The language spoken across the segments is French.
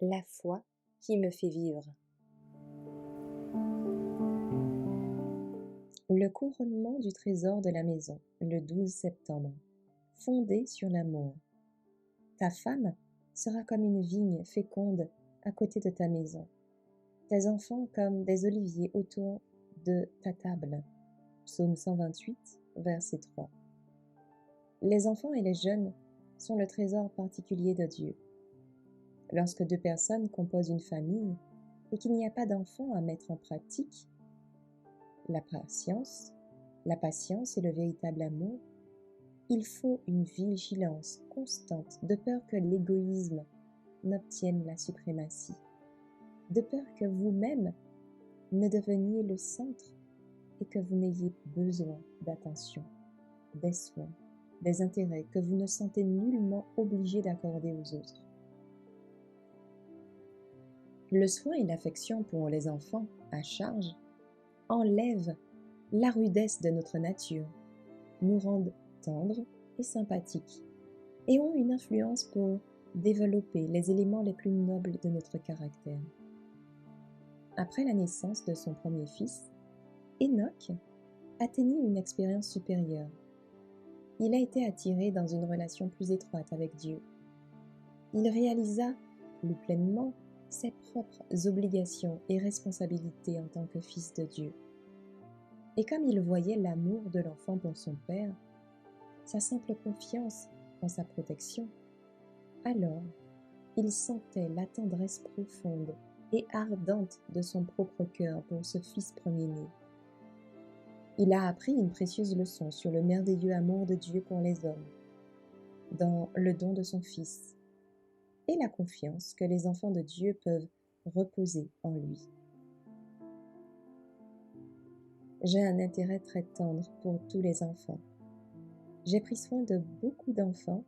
La foi qui me fait vivre. Le couronnement du trésor de la maison, le 12 septembre. Fondé sur l'amour. Ta femme sera comme une vigne féconde à côté de ta maison. Tes enfants comme des oliviers autour de ta table. Psaume 128, verset 3. Les enfants et les jeunes sont le trésor particulier de Dieu. Lorsque deux personnes composent une famille et qu'il n'y a pas d'enfants à mettre en pratique, la patience et le véritable amour, il faut une vigilance constante de peur que l'égoïsme n'obtienne la suprématie, de peur que vous-même ne deveniez le centre et que vous n'ayez besoin d'attention, des soins, des intérêts que vous ne sentez nullement obligé d'accorder aux autres. Le soin et l'affection pour les enfants à charge enlèvent la rudesse de notre nature, nous rendent tendres et sympathiques, et ont une influence pour développer les éléments les plus nobles de notre caractère. Après la naissance de son premier fils, Enoch atteignit une expérience supérieure. Il a été attiré dans une relation plus étroite avec Dieu. Il réalisa plus pleinement ses propres obligations et responsabilités en tant que fils de Dieu. Et comme il voyait l'amour de l'enfant pour son père, sa simple confiance en sa protection, alors il sentait la tendresse profonde et ardente de son propre cœur pour ce fils premier-né. Il a appris une précieuse leçon sur le merveilleux amour de Dieu pour les hommes, dans le don de son Fils, et la confiance que les enfants de Dieu peuvent reposer en lui. J'ai un intérêt très tendre pour tous les enfants. J'ai pris soin de beaucoup d'enfants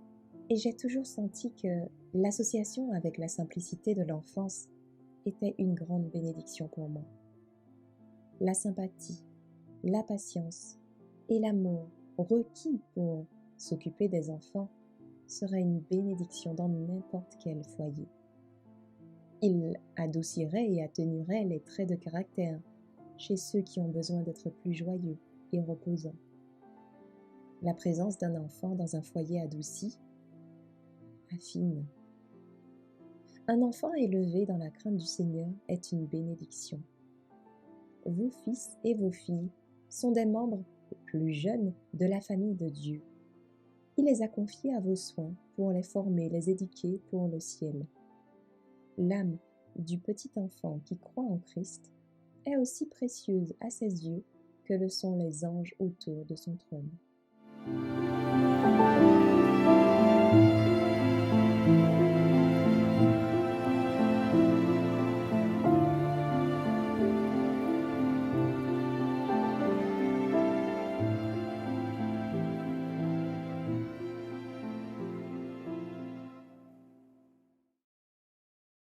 et j'ai toujours senti que l'association avec la simplicité de l'enfance était une grande bénédiction pour moi. La sympathie, la patience et l'amour requis pour s'occuper des enfants serait une bénédiction dans n'importe quel foyer. Il adoucirait et atténuerait les traits de caractère chez ceux qui ont besoin d'être plus joyeux et reposants. La présence d'un enfant dans un foyer adouci affine. Un enfant élevé dans la crainte du Seigneur est une bénédiction. Vos fils et vos filles sont des membres plus jeunes de la famille de Dieu. Il les a confiés à vos soins pour les former, les éduquer pour le ciel. L'âme du petit enfant qui croit en Christ est aussi précieuse à ses yeux que le sont les anges autour de son trône.